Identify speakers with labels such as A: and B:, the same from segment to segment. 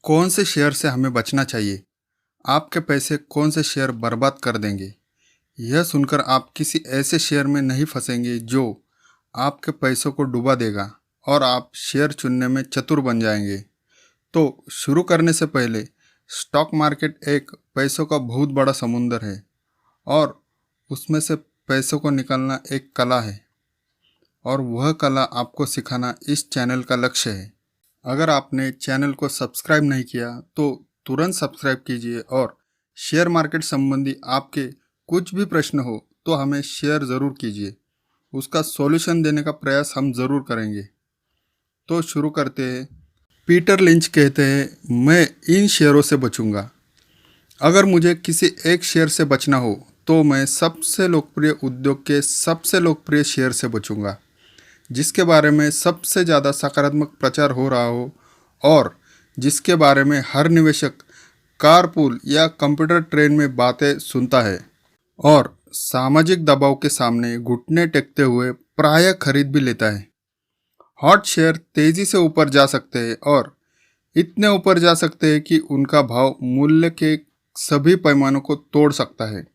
A: कौन से शेयर से हमें बचना चाहिए? आपके पैसे कौन से शेयर बर्बाद कर देंगे? यह सुनकर आप किसी ऐसे शेयर में नहीं फंसेंगे जो आपके पैसों को डुबा देगा और आप शेयर चुनने में चतुर बन जाएंगे। तो शुरू करने से पहले, स्टॉक मार्केट एक पैसों का बहुत बड़ा समुंदर है और उसमें से पैसों को निकालना एक कला है और वह कला आपको सिखाना इस चैनल का लक्ष्य है। अगर आपने चैनल को सब्सक्राइब नहीं किया तो तुरंत सब्सक्राइब कीजिए और शेयर मार्केट संबंधी आपके कुछ भी प्रश्न हो तो हमें शेयर ज़रूर कीजिए। उसका सॉल्यूशन देने का प्रयास हम ज़रूर करेंगे। तो शुरू करते हैं। पीटर लिंच कहते हैं, मैं इन शेयरों से बचूंगा। अगर मुझे किसी एक शेयर से बचना हो तो मैं सबसे लोकप्रिय उद्योग के सबसे लोकप्रिय शेयर से बचूंगा, जिसके बारे में सबसे ज़्यादा सकारात्मक प्रचार हो रहा हो और जिसके बारे में हर निवेशक कारपूल या कंप्यूटर ट्रेन में बातें सुनता है और सामाजिक दबाव के सामने घुटने टेकते हुए प्रायः खरीद भी लेता है। हॉट शेयर तेज़ी से ऊपर जा सकते हैं और इतने ऊपर जा सकते हैं कि उनका भाव मूल्य के सभी पैमानों को तोड़ सकता है,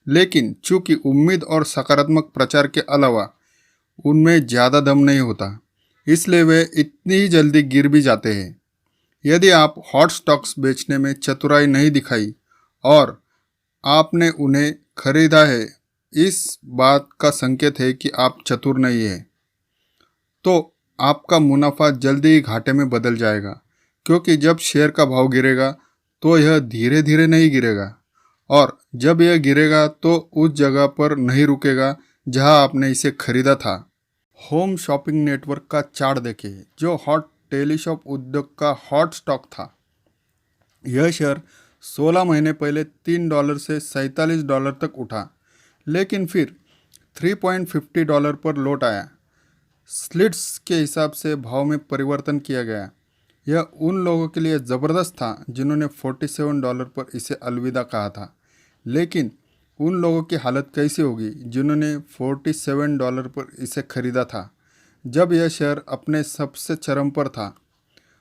A: लेकिन चूंकि उम्मीद और सकारात्मक प्रचार के अलावा उनमें ज़्यादा दम नहीं होता, इसलिए वे इतनी ही जल्दी गिर भी जाते हैं। यदि आप हॉट स्टॉक्स बेचने में चतुराई नहीं दिखाई और आपने उन्हें खरीदा है, इस बात का संकेत है कि आप चतुर नहीं हैं। तो आपका मुनाफा जल्दी ही घाटे में बदल जाएगा, क्योंकि जब शेयर का भाव गिरेगा तो यह धीरे धीरे नहीं गिरेगा और जब यह गिरेगा तो उस जगह पर नहीं रुकेगा जहां आपने इसे खरीदा था। होम शॉपिंग नेटवर्क का चार्ट देखिए, जो हॉट टेलीशॉप उद्योग का हॉट स्टॉक था। यह शेयर 16 महीने पहले $3 से $47 तक उठा, लेकिन फिर $3.50 पर लौट आया। स्लिट्स के हिसाब से भाव में परिवर्तन किया गया। यह उन लोगों के लिए ज़बरदस्त था जिन्होंने $47 पर इसे अलविदा कहा था, लेकिन उन लोगों की हालत कैसी होगी जिन्होंने $47 पर इसे खरीदा था जब यह शेयर अपने सबसे चरम पर था।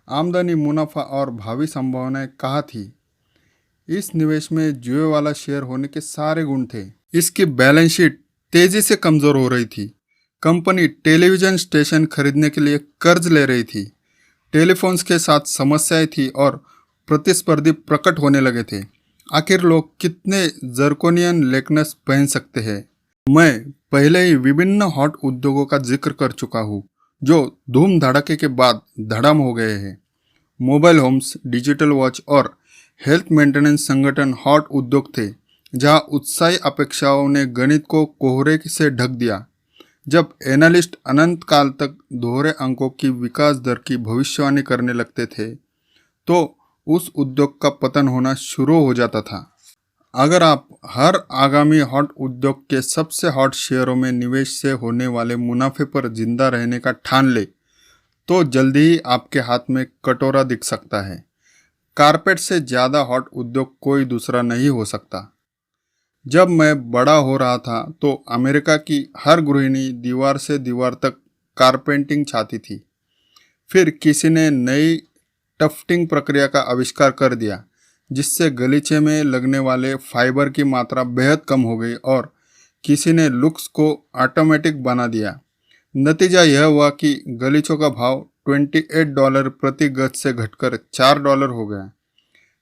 A: आमदनी, मुनाफा और भावी संभावनाएं कहाँ थी? इस निवेश में जुए वाला शेयर होने के सारे गुण थे। इसकी बैलेंस शीट तेजी से कमजोर हो रही थी। कंपनी टेलीविजन स्टेशन खरीदने के लिए कर्ज ले रही थी। टेलीफोन्स के साथ समस्याएं थी और प्रतिस्पर्धी प्रकट होने लगे थे। आखिर लोग कितने जर्कोनियन लेक्नस पहन सकते हैं? मैं पहले ही विभिन्न हॉट उद्योगों का जिक्र कर चुका हूँ जो धूम धड़ाके के बाद धड़ाम हो गए हैं। मोबाइल होम्स, डिजिटल वॉच और हेल्थ मेंटेनेंस संगठन हॉट उद्योग थे, जहां उत्साही अपेक्षाओं ने गणित को कोहरे से ढक दिया। जब एनालिस्ट अनंत काल तक दोहरे अंकों की विकास दर की भविष्यवाणी करने लगते थे, तो उस उद्योग का पतन होना शुरू हो जाता था। अगर आप हर आगामी हॉट उद्योग के सबसे हॉट शेयरों में निवेश से होने वाले मुनाफे पर जिंदा रहने का ठान ले, तो जल्दी ही आपके हाथ में कटोरा दिख सकता है। कारपेट से ज़्यादा हॉट उद्योग कोई दूसरा नहीं हो सकता। जब मैं बड़ा हो रहा था तो अमेरिका की हर गृहिणी दीवार से दीवार तक कारपेंटिंग चाहती थी। फिर किसी ने नई टफ्टिंग प्रक्रिया का आविष्कार कर दिया, जिससे गलीचे में लगने वाले फाइबर की मात्रा बेहद कम हो गई और किसी ने लुक्स को ऑटोमेटिक बना दिया। नतीजा यह हुआ कि गलीचों का भाव $28 प्रति गज से घटकर $4 हो गया।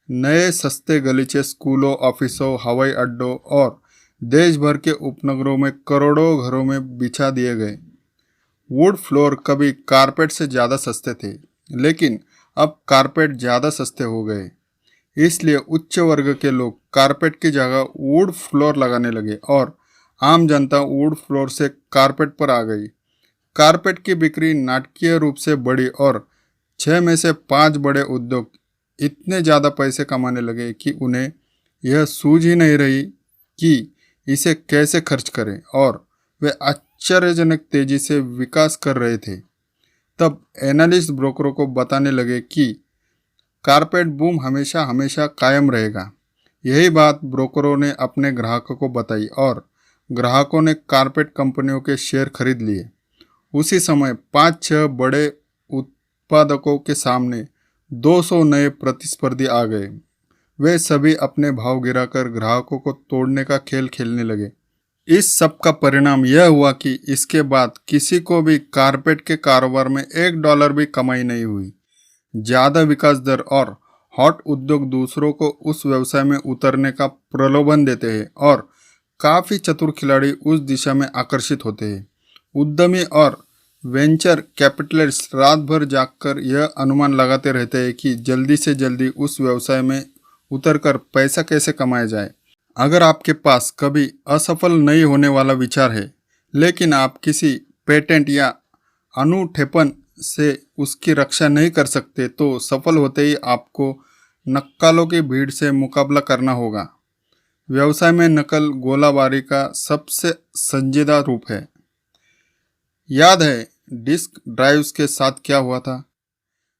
A: नए सस्ते गलीचे स्कूलों, ऑफिसों, हवाई अड्डों और देश भर के उपनगरों में करोड़ों घरों में बिछा दिए गए। वुड फ्लोर कभी कारपेट से ज़्यादा सस्ते थे, लेकिन अब कारपेट ज़्यादा सस्ते हो गए। इसलिए उच्च वर्ग के लोग कारपेट की जगह वुड फ्लोर लगाने लगे और आम जनता वुड फ्लोर से कारपेट पर आ गई। कारपेट की बिक्री नाटकीय रूप से बढ़ी और 6 में से 5 बड़े उद्योग इतने ज़्यादा पैसे कमाने लगे कि उन्हें यह सूझ ही नहीं रही कि इसे कैसे खर्च करें, और वे आश्चर्यजनक तेजी से विकास कर रहे थे। तब एनालिस्ट ब्रोकरों को बताने लगे कि कारपेट बूम हमेशा हमेशा कायम रहेगा। यही बात ब्रोकरों ने अपने ग्राहकों को बताई और ग्राहकों ने कारपेट कंपनियों के शेयर खरीद लिए। उसी समय 5-6 बड़े उत्पादकों के सामने 200 नए प्रतिस्पर्धी आ गए। वे सभी अपने भाव गिराकर ग्राहकों को तोड़ने का खेल खेलने लगे। इस सब का परिणाम यह हुआ कि इसके बाद किसी को भी कारपेट के कारोबार में $1 भी कमाई नहीं हुई। ज़्यादा विकास दर और हॉट उद्योग दूसरों को उस व्यवसाय में उतरने का प्रलोभन देते हैं और काफ़ी चतुर खिलाड़ी उस दिशा में आकर्षित होते हैं। उद्यमी और वेंचर कैपिटलिस्ट रात भर जागकर यह अनुमान लगाते रहते हैं कि जल्दी से जल्दी उस व्यवसाय में उतरकर पैसा कैसे कमाया जाए। अगर आपके पास कभी असफल नहीं होने वाला विचार है, लेकिन आप किसी पेटेंट या अनूठेपन से उसकी रक्षा नहीं कर सकते, तो सफल होते ही आपको नक्कालों की भीड़ से मुकाबला करना होगा। व्यवसाय में नकल गोलाबारी का सबसे संजीदा रूप है। याद है डिस्क ड्राइव्स के साथ क्या हुआ था?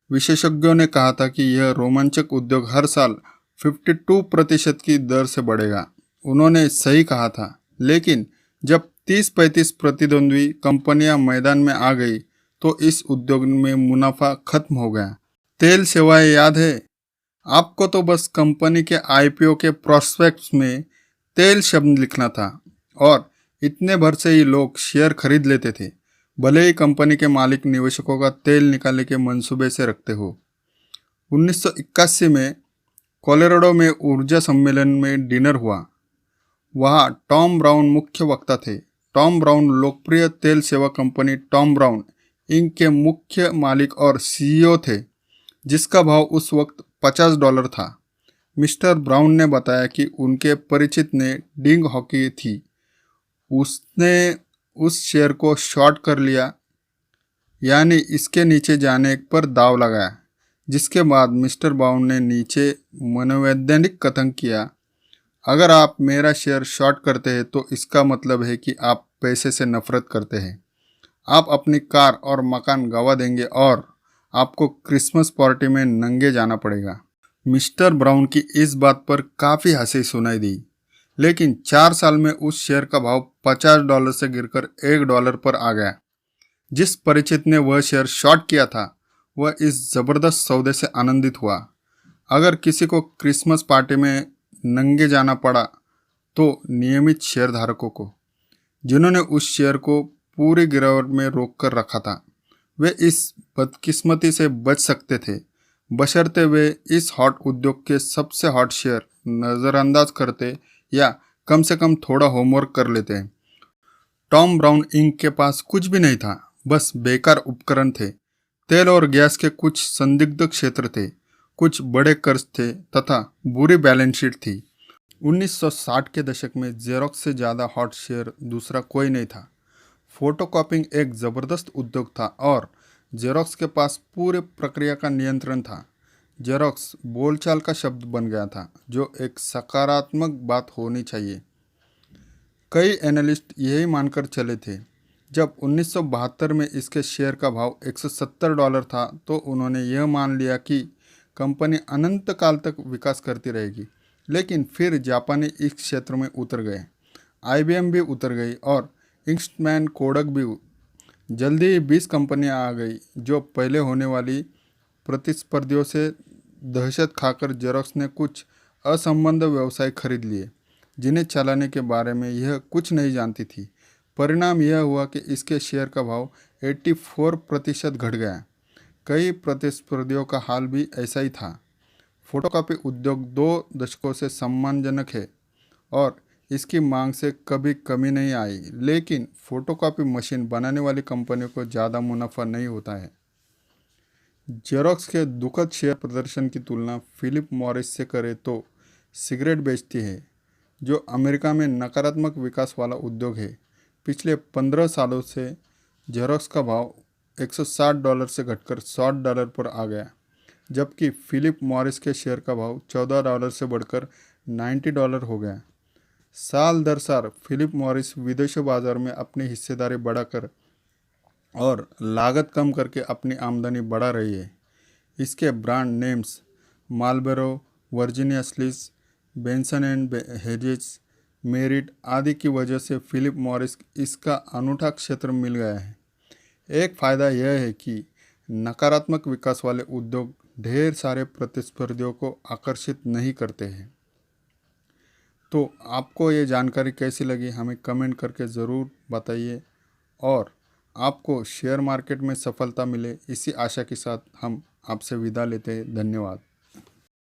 A: विशेषज्ञों ने कहा था कि यह रोमांचक उद्योग हर साल 52% की दर से बढ़ेगा। उन्होंने सही कहा था, लेकिन जब 30-35 प्रतिद्वंद्वी कंपनियां मैदान में आ गई तो इस उद्योग में मुनाफा खत्म हो गया। तेल सेवाएं याद है? आपको तो बस कंपनी के आईपीओ के प्रोस्पेक्ट्स में तेल शब्द लिखना था और इतने भर से ही लोग शेयर खरीद लेते थे, भले ही कंपनी के मालिक निवेशकों का तेल निकालने के मंसूबे से रखते हो। 1981 में कोलोराडो में ऊर्जा सम्मेलन में डिनर हुआ। वहाँ टॉम ब्राउन मुख्य वक्ता थे। टॉम ब्राउन लोकप्रिय तेल सेवा कंपनी टॉम ब्राउन इंक के मुख्य मालिक और सीईओ थे, जिसका भाव उस वक्त $50 था। मिस्टर ब्राउन ने बताया कि उनके परिचित ने डिंग हॉकी थी। उसने उस शेयर को शॉर्ट कर लिया, यानी इसके नीचे जाने पर दाव लगाया, जिसके बाद मिस्टर ब्राउन ने नीचे मनोवैज्ञानिक कथन किया, अगर आप मेरा शेयर शॉर्ट करते हैं तो इसका मतलब है कि आप पैसे से नफरत करते हैं। आप अपनी कार और मकान गंवा देंगे और आपको क्रिसमस पार्टी में नंगे जाना पड़ेगा। मिस्टर ब्राउन की इस बात पर काफ़ी हंसी सुनाई दी, लेकिन 4 साल में उस शेयर का भाव $50 से गिरकर $1 पर आ गया। जिस परिचित ने वह शेयर शॉर्ट किया था, वह इस जबरदस्त सौदे से आनंदित हुआ। अगर किसी को क्रिसमस पार्टी में नंगे जाना पड़ा तो नियमित शेयरधारकों को, जिन्होंने उस शेयर को पूरी गिरावट में रोक कर रखा था, वे इस बदकिस्मती से बच सकते थे, बशर्ते वे इस हॉट उद्योग के सबसे हॉट शेयर नज़रअंदाज करते या कम से कम थोड़ा होमवर्क कर लेते। टॉम ब्राउन इंक के पास कुछ भी नहीं था, बस बेकार उपकरण थे। तेल और गैस के कुछ संदिग्ध क्षेत्र थे, कुछ बड़े कर्ज थे तथा बुरी बैलेंस शीट थी। 1960 के दशक में जेरोक्स से ज़्यादा हॉट शेयर दूसरा कोई नहीं था। फोटोकॉपिंग एक ज़बरदस्त उद्योग था और जेरोक्स के पास पूरे प्रक्रिया का नियंत्रण था। जेरोक्स बोलचाल का शब्द बन गया था, जो एक सकारात्मक बात होनी चाहिए। कई एनालिस्ट यही मानकर चले थे। जब 1972 में इसके शेयर का भाव $170 था तो उन्होंने यह मान लिया कि कंपनी अनंत काल तक विकास करती रहेगी। लेकिन फिर जापानी इस क्षेत्र में उतर गए, IBM भी उतर गई और इंस्टमैन कोडक भी। जल्दी ही 20 कंपनियां आ गई जो पहले होने वाली प्रतिस्पर्धियों से दहशत खाकर जेरोक्स ने कुछ असंबद्ध व्यवसाय खरीद लिए, जिन्हें चलाने के बारे में यह कुछ नहीं जानती थी। परिणाम यह हुआ कि इसके शेयर का भाव 84% घट गया। कई प्रतिस्पर्धियों का हाल भी ऐसा ही था। फोटोकॉपी उद्योग 2 दशकों से सम्मानजनक है और इसकी मांग से कभी कमी नहीं आई, लेकिन फोटोकॉपी मशीन बनाने वाली कंपनियों को ज़्यादा मुनाफा नहीं होता है। जेरोक्स के दुखद शेयर प्रदर्शन की तुलना फिलिप मॉरिस से करें तो सिगरेट बेचती है, जो अमेरिका में नकारात्मक विकास वाला उद्योग है। पिछले 15 सालों से जेरोक्स का भाव $160 से घटकर $60 पर आ गया, जबकि फिलिप मॉरिस के शेयर का भाव $14 से बढ़कर $90 हो गया। साल दर साल फिलिप मॉरिस विदेशी बाजार में अपनी हिस्सेदारी बढ़ाकर और लागत कम करके अपनी आमदनी बढ़ा रही है। इसके brand names Marlboro, Virginia Slims, Benson and Hedges, Merit आदि की वजह से फिलिप मॉरिस इसका अनूठा क्षेत्र मिल गया है। एक फ़ायदा यह है कि नकारात्मक विकास वाले उद्योग ढेर सारे प्रतिस्पर्धियों को आकर्षित नहीं करते हैं। तो आपको ये जानकारी कैसी लगी हमें कमेंट करके ज़रूर बताइए, और आपको शेयर मार्केट में सफलता मिले इसी आशा के साथ हम आपसे विदा लेते हैं। धन्यवाद।